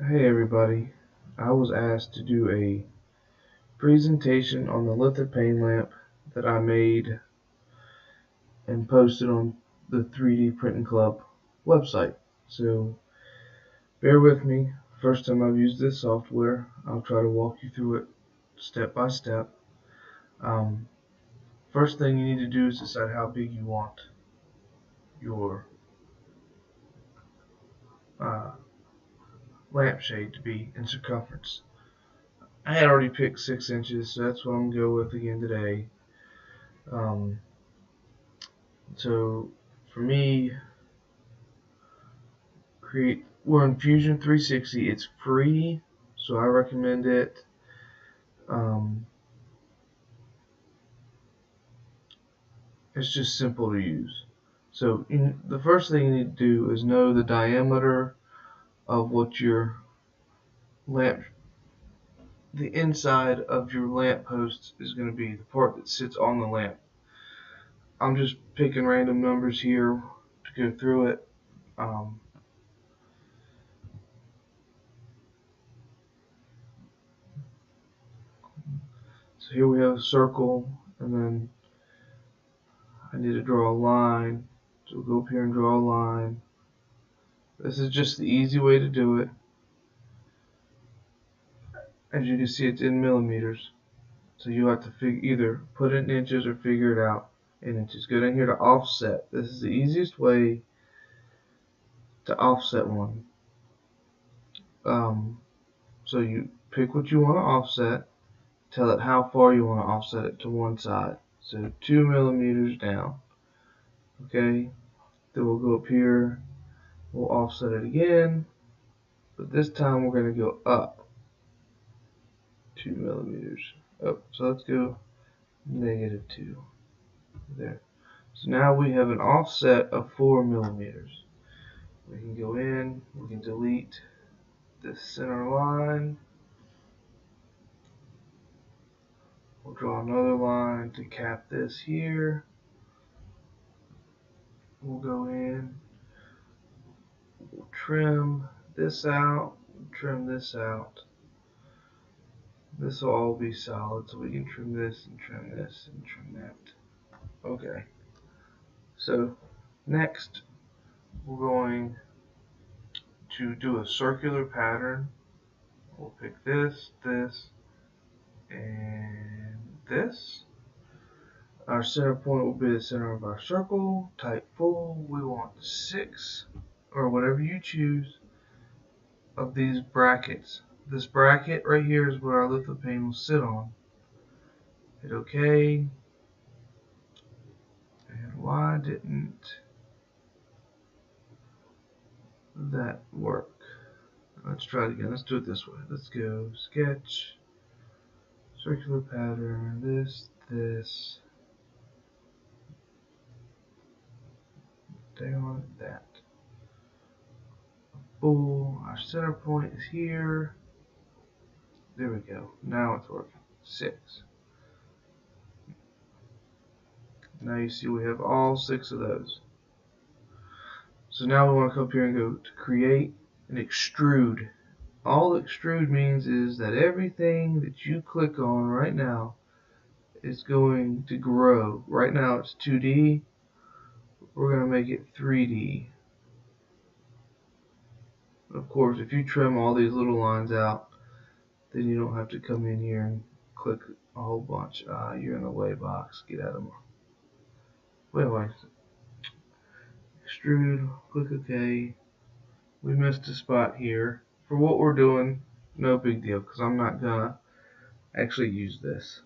Hey everybody, I was asked to do a presentation on the Lithopane lamp that I made and posted on the 3D Printing Club website. So bear with me, first time I've used this software. I'll try to walk you through it step by step. Um, First thing you need to do is decide how big you want your uh, lampshade to be in circumference. I had already picked 6 inches, so that's what I'm going to go with again today. Um, So for me, we're in Fusion 360. It's free, so I recommend it. Um, it's just simple to use. So the first thing you need to do is know the diameter of what your lamp, the inside of your lamp post is going to be, the part that sits on the lamp. I'm just picking random numbers here to go through it. Um, so here we have a circle, and then I need to draw a line. So we'll go up here and draw a line. This is just the easy way to do it. As you can see, it's in millimeters. So you have to either put it in inches or figure it out in inches. Go down here to offset. This is the easiest way to offset one. So you pick what you want to offset. Tell it how far you want to offset it to one side. So 2 millimeters down. Okay. Then we'll go up here. We'll offset it again. But this time we're going to go up 2 millimeters. Oh, so let's go -2 there. So now we have an offset of 4 millimeters. We can go in, we can delete this center line. We'll draw another line to cap this here. We'll go in, we'll trim this out, trim this out. This will all be solid, so we can trim this and trim this and trim that. Okay. So next we're going to do a circular pattern. We'll pick this, this, and this. Our center point will be the center of our circle. Type full. We want 6, or whatever you choose, of these brackets. This bracket right here is where our Lithopane will sit on. Hit OK. And why didn't that work? Let's try it again. Let's do it this way. Let's go sketch, circular pattern, this, down, that. Full. Our center point is here. There we go. Now it's working. 6. Now you see we have all 6 of those. So now we want to come up here and go to create and extrude. All extrude means is that everything that you click on right now is going to grow. Right now it's 2D. We're going to make it 3D. Of course, if you trim all these little lines out, then you don't have to come in here and click a whole bunch. You're in the way box. Get out of my wait. Extrude. Click OK. We missed a spot here. For what we're doing, no big deal, because I'm not gonna actually use this.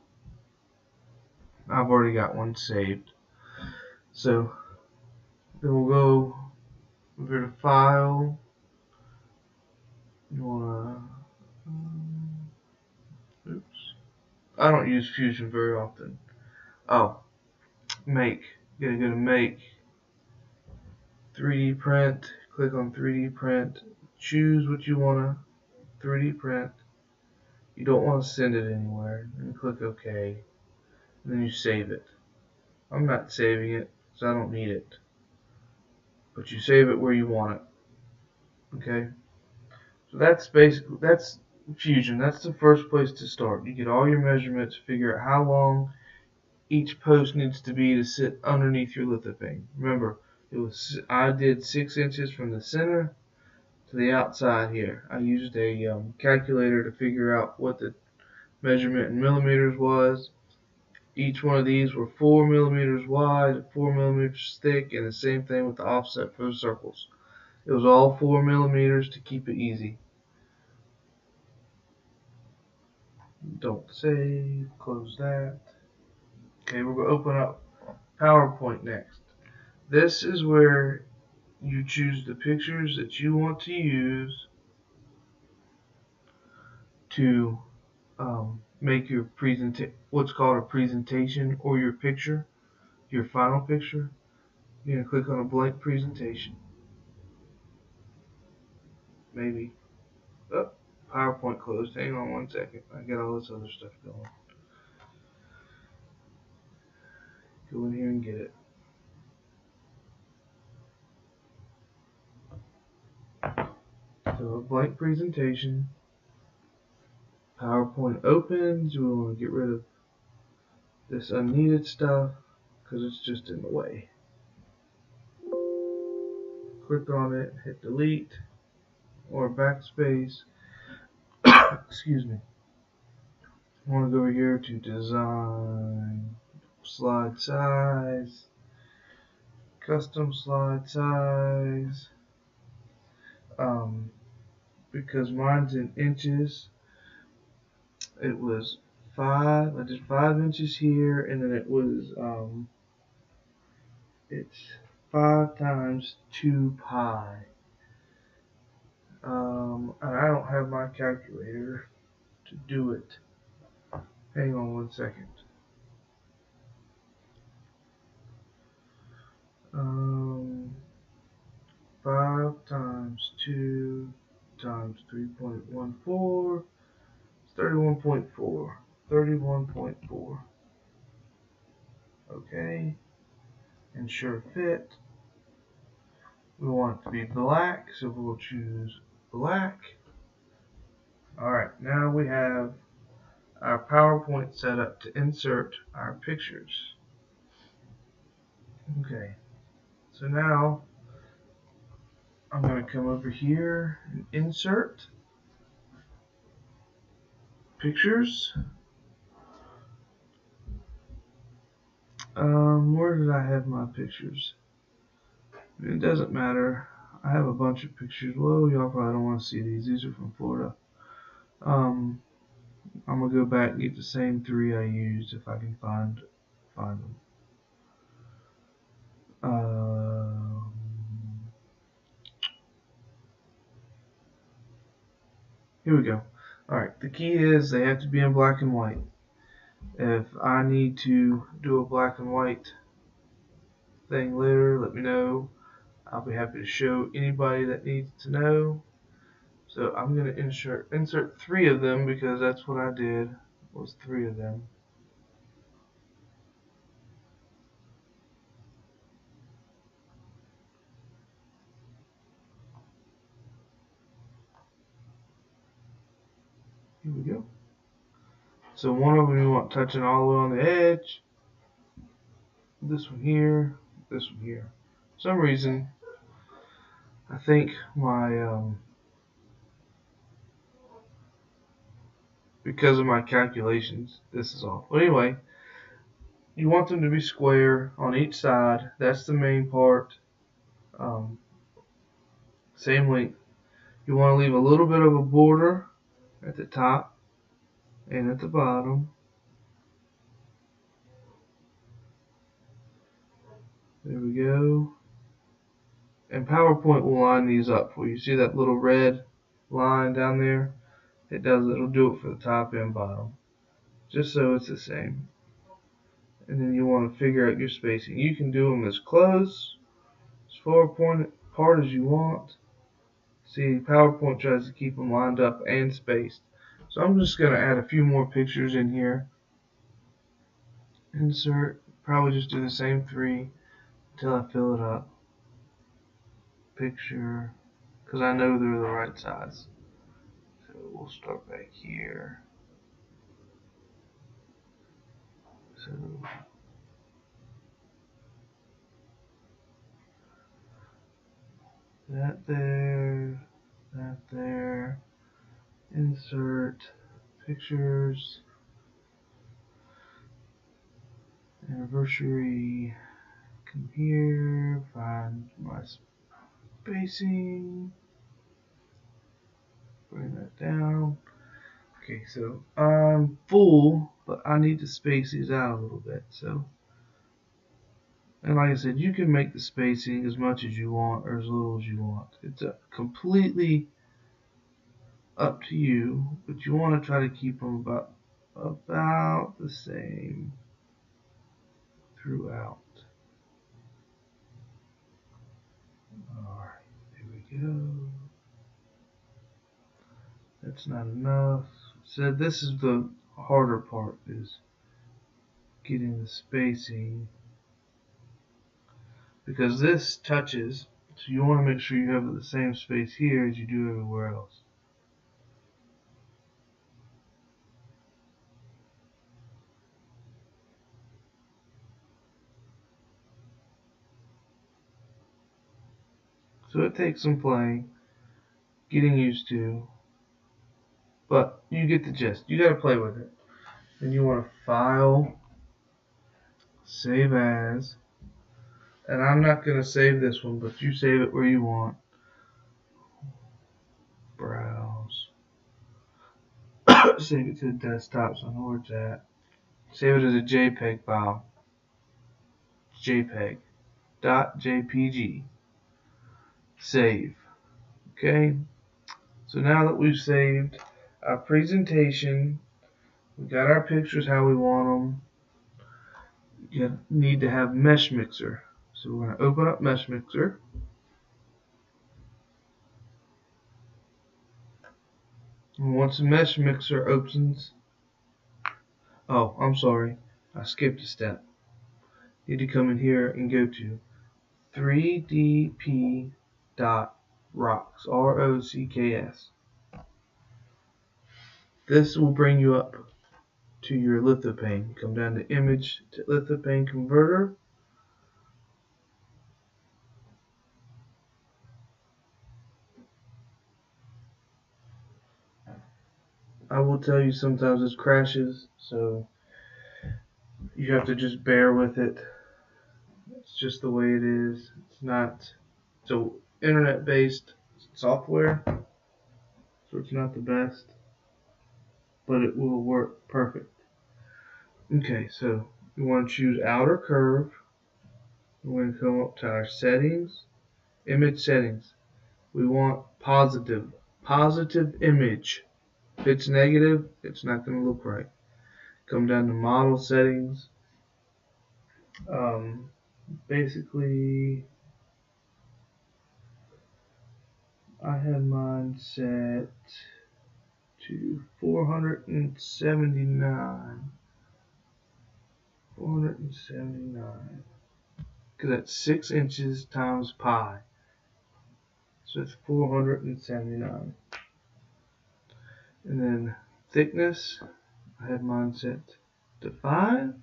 I've already got one saved. So then we'll go over to File. You wanna oops. I don't use Fusion very often. Oh, Make. You're gonna go to Make, 3D Print. Click on 3D Print. Choose what you wanna 3D print. You don't want to send it anywhere. And click OK. And then you save it. I'm not saving it, so I don't need it. But you save it where you want it. Okay? So that's Fusion. That's the first place to start. You get all your measurements, figure out how long each post needs to be to sit underneath your lithopane. Remember, I did 6 inches from the center to the outside here. I used a calculator to figure out what the measurement in millimeters was. Each one of these were 4 millimeters wide, 4 millimeters thick, and the same thing with the offset for the circles. It was all 4 millimeters to keep it easy. Don't save, close that. Okay, we're going to open up PowerPoint next. This is where you choose the pictures that you want to use to make your what's called a presentation, or your picture, your final picture. You're going to click on a blank presentation. Maybe. Oh, PowerPoint closed. Hang on one second. I got all this other stuff going. Go in here and get it. So a blank presentation. PowerPoint opens. We want to get rid of this unneeded stuff because it's just in the way. Click on it, hit delete or backspace. Excuse me. I want to go over here to design, slide size, custom slide size. Because mine's in inches, it was 5. I did 5 inches here, and then it was it's 5 times 2 pi. And I don't have my calculator to do it. Hang on one second. 5 times 2 times 3.14 is 31.4. 31.4. Okay. Ensure fit. We want it to be black, so we'll choose black. Alright, now we have our PowerPoint set up to insert our pictures. Okay, so now I'm going to come over here and insert pictures. Where did I have my pictures? It doesn't matter. I have a bunch of pictures. Whoa, y'all probably don't want to see these. These are from Florida. I'm gonna go back and get the same 3 I used if I can find them. Here we go. Alright, the key is they have to be in black and white. If I need to do a black and white thing later, let me know. I'll be happy to show anybody that needs to know. So I'm going to insert 3 of them because that's what I did, was 3 of them. Here we go. So one of them you want touching all the way on the edge. This one here. This one here. For some reason, I think my because of my calculations, this is off. But anyway, you want them to be square on each side. That's the main part. Same length. You want to leave a little bit of a border at the top and at the bottom. There we go. And PowerPoint will line these up for you. See that little red line down there? It'll do it for the top and bottom. Just so it's the same. And then you want to figure out your spacing. You can do them as close, as far apart as you want. See, PowerPoint tries to keep them lined up and spaced. So I'm just going to add a few more pictures in here. Insert. Probably just do the same 3 until I fill it up. Picture. Because I know they're the right size. we'll start back here. So that there, insert pictures, anniversary, come here, find my spacing, bring that down. Okay, so I'm full, but I need to space these out a little bit. So, and like I said, you can make the spacing as much as you want or as little as you want. It's completely up to you, but you want to try to keep them about the same throughout. Alright, there we go. That's not enough. So this is the harder part, is getting the spacing, because this touches, so you want to make sure you have the same space here as you do everywhere else. So it takes some playing, getting used to, but you get the gist. You got to play with it. Then you want to file, save as, and I'm not going to save this one, but you save it where you want. Browse. Save it to the desktop so I know where it's at. Save it as a JPEG file. JPEG.jpg. Save. Okay. So now that we've saved our presentation, we got our pictures how we want them. You need to have Mesh Mixer. So we're going to open up Mesh Mixer. And once the Mesh Mixer opens, oh, I'm sorry, I skipped a step. You need to come in here and go to 3dp.rocks, R-O-C-K-S. This will bring you up to your Lithopane. Come down to Image to Lithopane Converter. I will tell you sometimes this crashes, so you have to just bear with it. It's just the way it is. It's not so internet-based software, so it's not the best, but it will work perfect. Okay, so we want to choose outer curve. We're going to come up to our settings, image settings. We want positive image. If it's negative, it's not going to look right. Come down to model settings. Basically, I had mine set to 479. 479. Because that's 6 inches times pi. So it's 479. And then thickness, I had mine set to 5.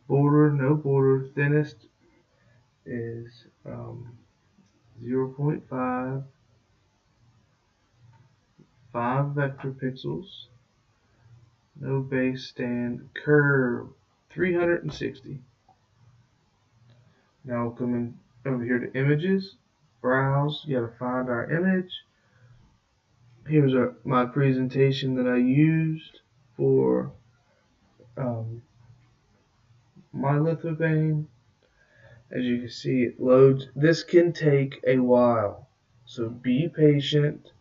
Border, no border. Thinnest is 0.5. 5 vector pixels. No base stand. Curve 360. Now we'll come in over here to images. Browse. You gotta find our image. Here's my presentation that I used for my Lithopane. As you can see, it loads. This can take a while, so be patient,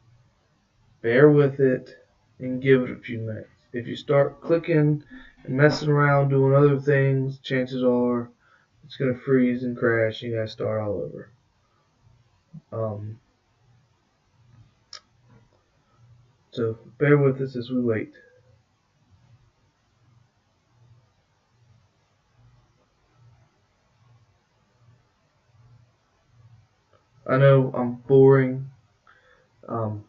bear with it, and give it a few minutes. If you start clicking and messing around doing other things, chances are it's going to freeze and crash and you got to start all over. So bear with us as we wait. I know I'm boring, Um,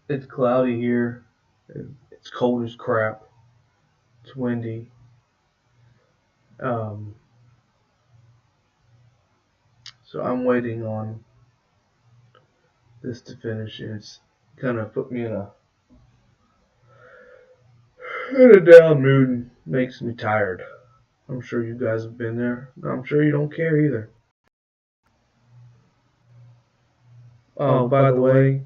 it's cloudy here. It's cold as crap. It's windy. Um, so I'm waiting on this to finish. And it's kind of put me in a down mood and makes me tired. I'm sure you guys have been there. I'm sure you don't care either. Oh, by the way,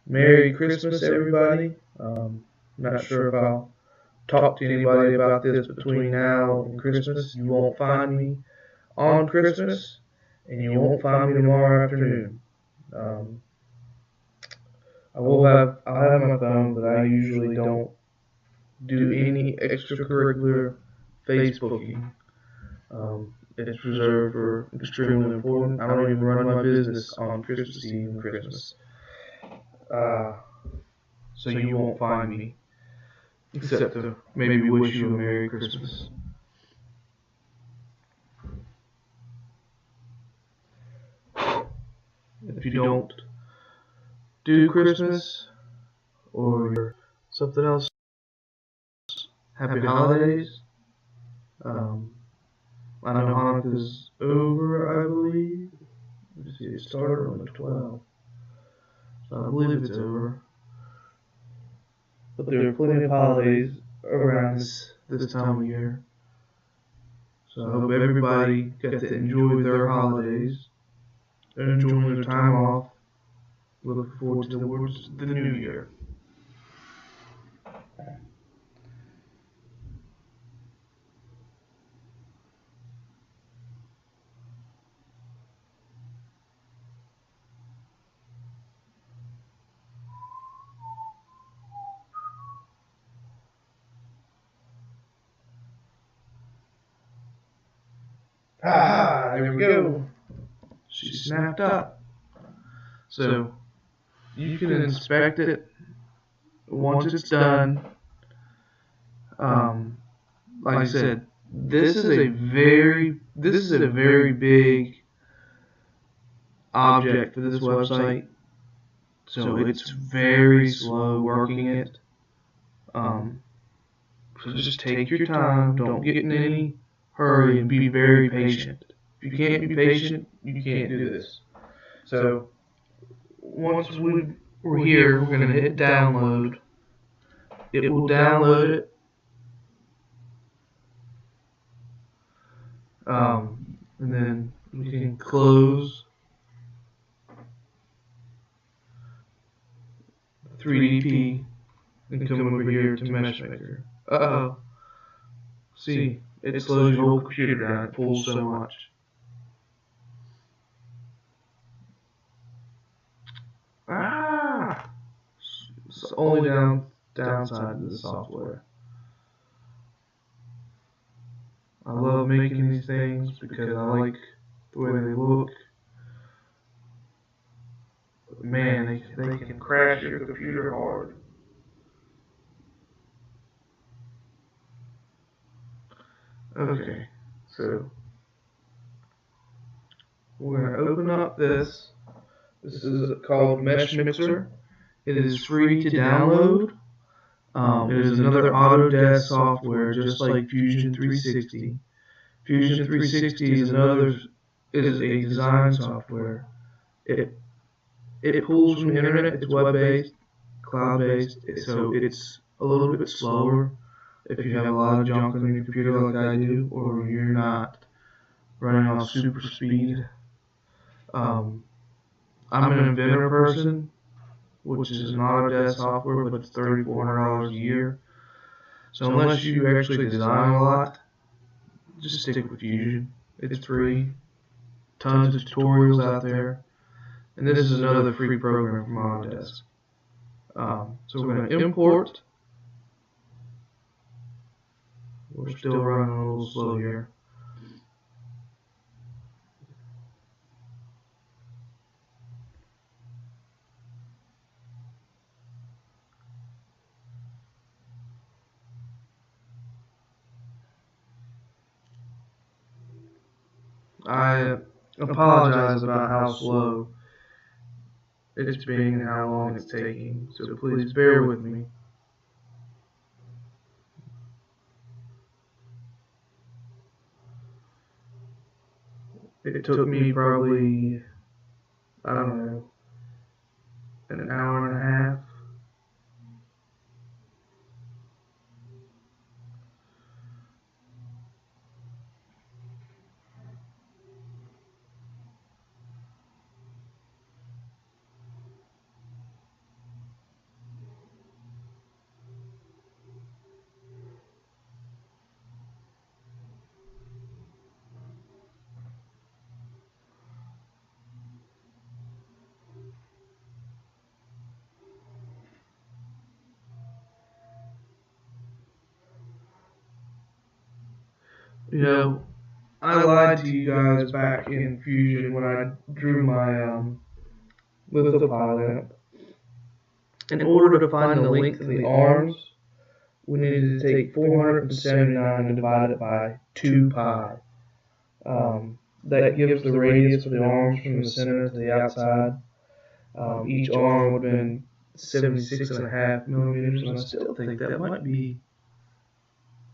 Merry Christmas, everybody. Not sure if I'll talk to anybody about this between now and Christmas. You won't find me on Christmas, and you won't find me tomorrow afternoon. Um, I'll have my phone, but I usually don't do any extracurricular Facebooking. It's reserved for extremely important. I don't even run my business on Christmas Eve and Christmas. Uh, so you won't find me, except to maybe wish you a Merry Christmas. If you don't do Christmas or something else, happy holidays. Um, I know Hanukkah's over, I believe. Let's see, it started on the 12th. So I believe it's over. But there are plenty of holidays around this time of year. So I hope everybody got to enjoy their holidays. They're enjoying their time off. Looking forward towards the new year. Ah, there we go. She snapped up. So you can inspect it once it's done. Like I said, this is a very big object for this website. So it's very slow working it. So just take your time. Don't get in any hurry and be very patient. If you can't be patient, you can't do this. So once we're here, we're going to hit download. It will download it. And then we can close 3DP and come over here to Meshmaker. Uh-oh. See, it slows your whole computer down. It pulls so much. Ah! It's the only downside to the software. I love making these things because I like the way they look. But man, they can crash your computer hard. Okay, so we're going to open up this. This is called Mesh Mixer. It is free to download. It is another Autodesk software, just like Fusion 360. Fusion 360 is a design software. It pulls from the internet. It's web-based, cloud-based, so it's a little bit slower if you have a lot of junk on your computer like I do, or you're not running on super speed. I'm an Inventor person, which is an Autodesk software, but it's $3,400 a year. So unless you actually design a lot, just stick with Fusion. It's free. Tons of tutorials out there. And this is another free program from Autodesk. So we're going to import. We're still running a little slow here. I apologize about how slow it's being and how long it's taking, so please bear with me. It took me probably, I don't know, an hour and a half. You know, I lied to you guys back in Fusion when I drew my Lithopane lamp. In order to find the length of the arms, we needed to take 479 and divide it by 2 pi. That gives the radius of the arms from the center to the outside. Each arm would have been 76.5 millimeters, and I still think that might be,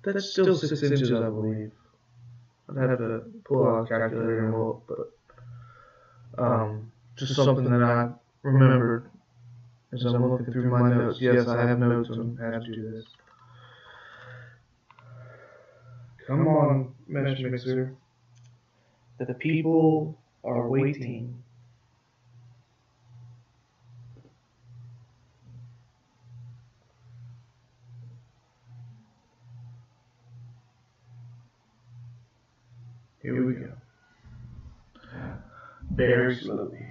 that's still 6 inches, I believe. I'd have to pull out a calculator and look, but just something that I remembered as I'm looking through my notes. Yes, I have notes on how to do this. Come on, Mesh Mixer. The people are waiting. Here we go. Very slowly.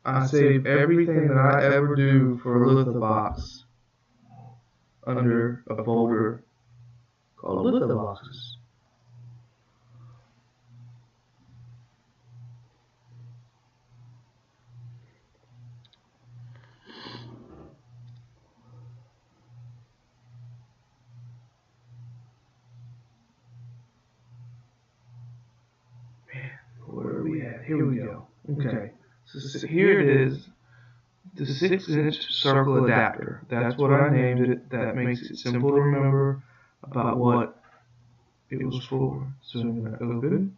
I save everything that I ever do for a Lithobox under a folder called Lithoboxes. Man, where are we at? Here we go. Okay. So here it is, the 6-inch circle adapter. That's what I named it. That makes it simple to remember about what it was for. So I'm going to open.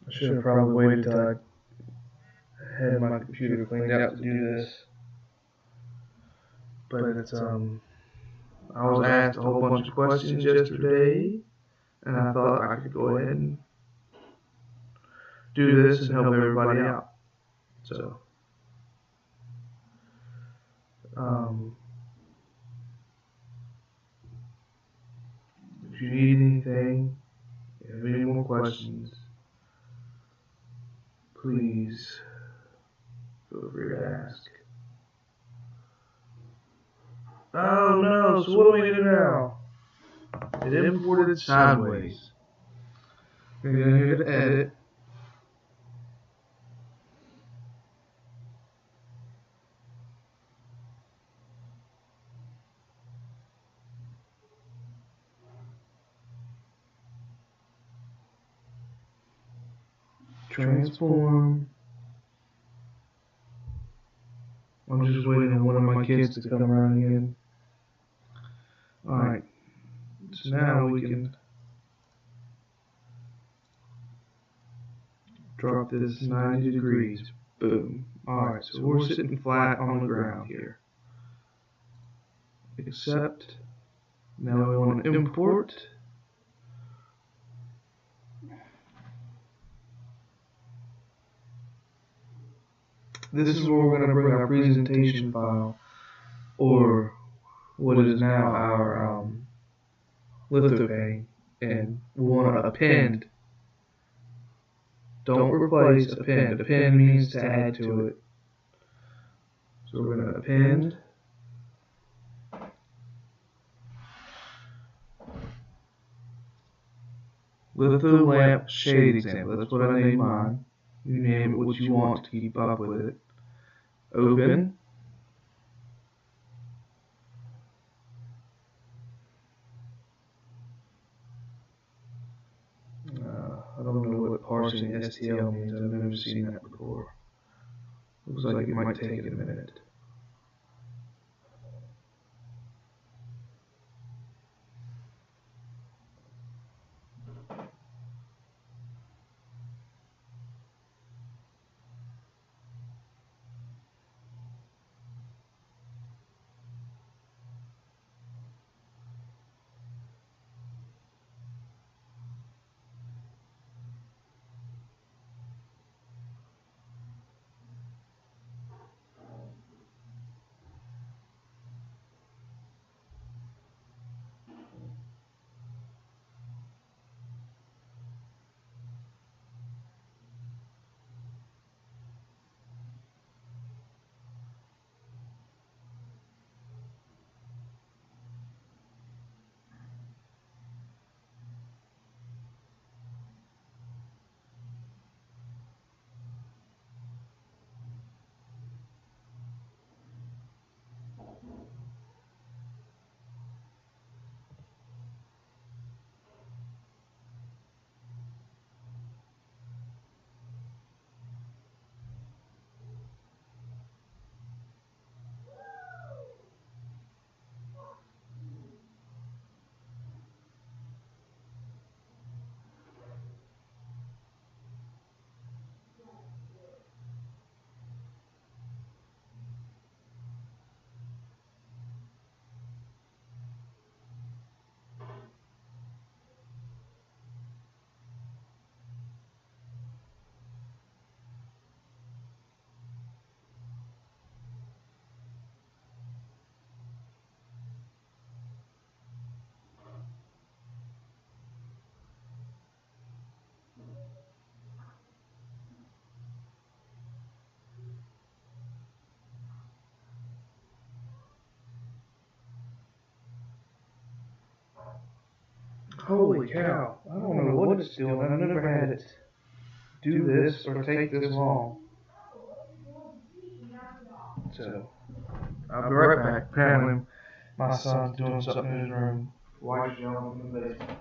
I should have probably waited till I had my computer cleaned out to do this. But it's, I was asked a whole bunch of questions yesterday, and I thought I could go ahead and do this and help everybody out. So, if you need anything, if you have any more questions, please feel free to ask. Oh no, so what do we do now? It imported sideways. We're going to hit edit. Transform. I'm just waiting on one of my kids to come around again. Alright, so now we can drop this 90 degrees. Boom. Alright, so we're sitting flat on the ground here. Accept. Now we want to import. This is where we're going to bring our presentation file, or what is now our Lithopane, and we want to append Don't replace append. Append means to add to it. So we're going to append. Litho lamp shade example. That's what I named mine. You name it what you want to keep up with it. Open. I don't know what parsing STL means. I've never seen that before. Looks like it might take it a minute. Holy cow, I don't know what it's doing. I've never had it do this or take this long. So, I'll be right back. Apparently, my son's doing something in his room. Wife's yelling from the basement.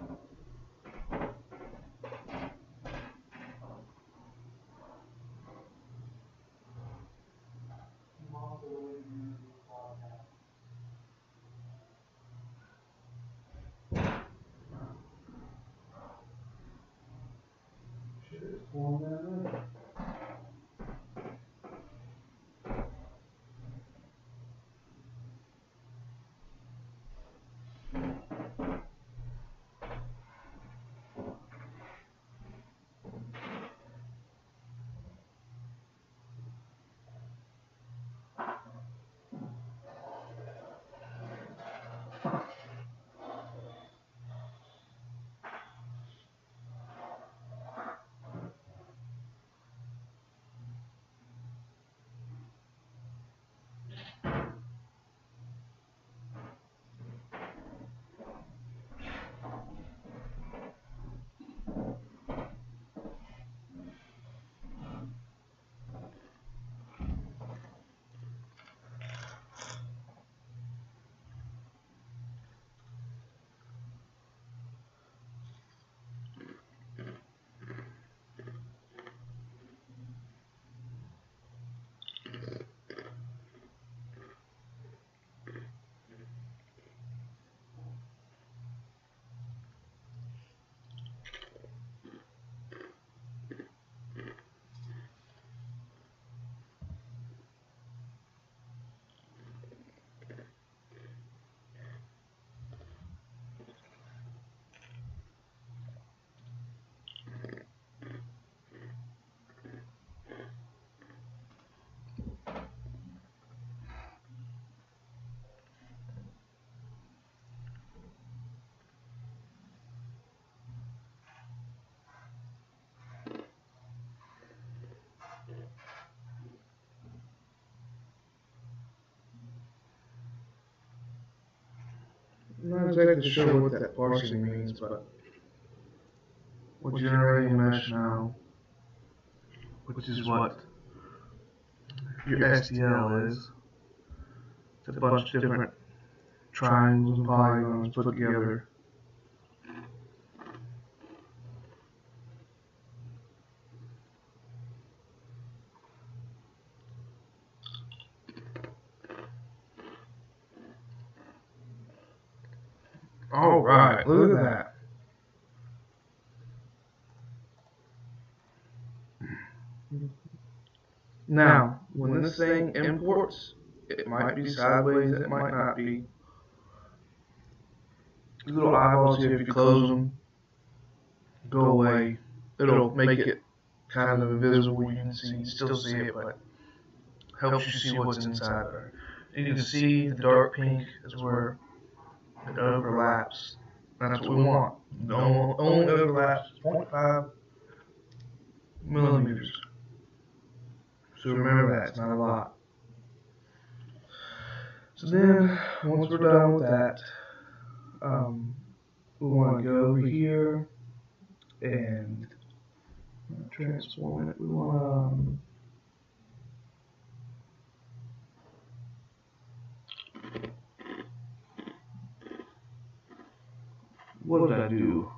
I'm not exactly sure what that parsing means, but we're generating a mesh now, which is what your STL is. It's a bunch of different triangles and polygons put together. Alright, look at that. Now, when this thing imports, it might be sideways, it might not be. These little eyeballs here, if you close them, go away. It'll make it kind of invisible. You can still see it, but helps you see what's inside there. You can see the dark pink is where it overlaps. That's what we want. It only overlaps 0.5 millimeters. So remember that, it's not a lot. So then, once we're done with that, we want to go over here and transform it. We want to... what did I do?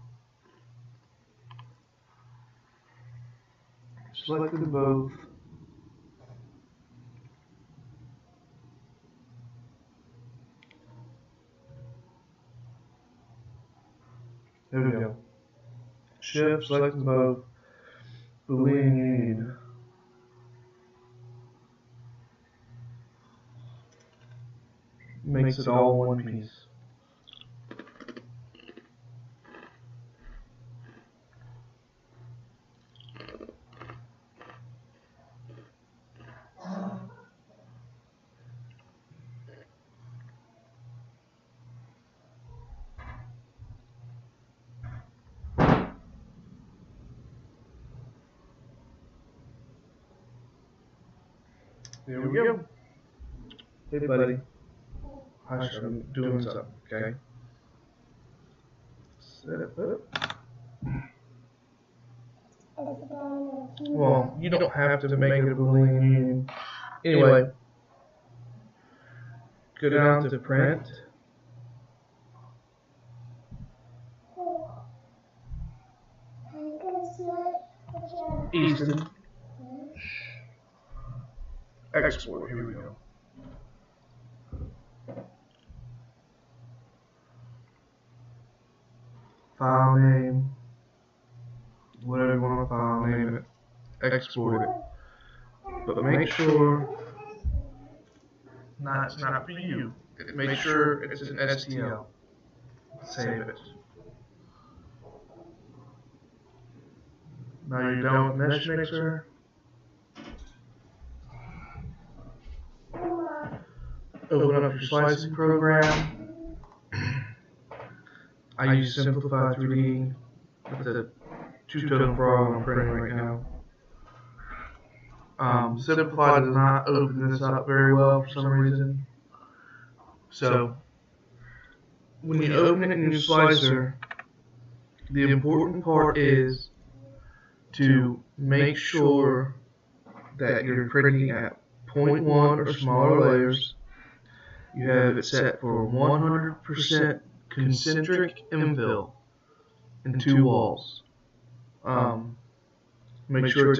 Select them both. There we go. Shift, select them both. Boolean union. Makes it all one piece. Here we go. Hey, buddy. Hush, I'm doing something, okay? Set it up. Well, you don't have to make it a Boolean union. Anyway, go down to print. Easton. Export, here we go. File name, whatever you want to file name it, export it. But make sure it's not for you. Make sure it's an STL. Save it. Now you're done with Mesh Mixer. Open up your slicing program. I use Simplify 3D with the two-tone frog I'm printing right now. Simplify does not open this up very well for some reason. So, when you open it in your slicer, the important part is to make sure that you're printing at 0.1 or smaller layers. You have it set for 100% concentric infill in two walls. Make sure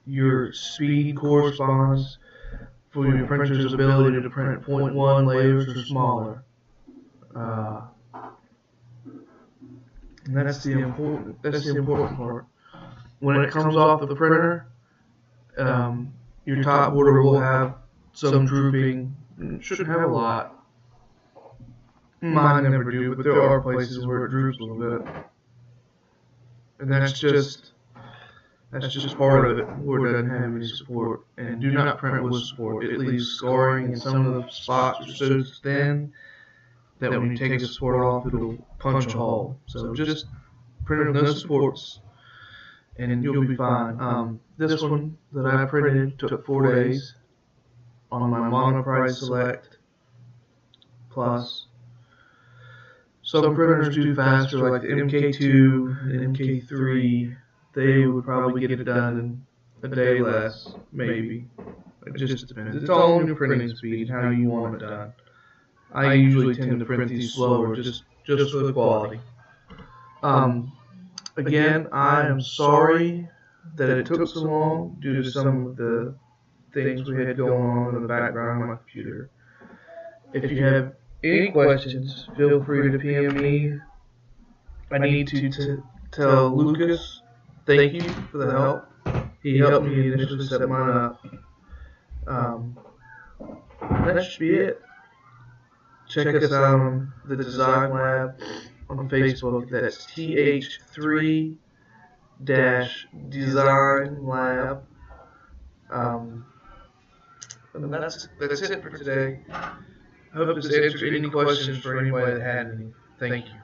your speed corresponds for your printer's ability to print 0.1 layers or smaller. And that's the important part. When it comes off the printer, your top border will have some drooping. Shouldn't have a lot. Mine never do, but there are places where it droops a little bit. And that's just part of it, where it doesn't have any support. And do not print with support. It leaves scarring, and some of the spots are so thin that when you take the support off, it'll punch a hole. So just print with no supports, and you'll be fine. This one that I printed took 4 days on my monoprice select plus. some printers do faster, like the MK2 and MK3. They would probably get it done in a day less, maybe. It just depends. It's all on your printing speed, how you want it done. I usually tend to print these slower, just for the quality. Again, I am sorry that it took so long due to some of the things we had going on in the background on my computer. If you have any questions, feel free to PM me. I need to tell Lucas thank you for the help. He helped me initially set mine up. That should be it. Check us out on the Design Lab on Facebook. That's TH3-Design Lab. And that's it for today. I hope this answered any questions for anybody that had any. Thank you.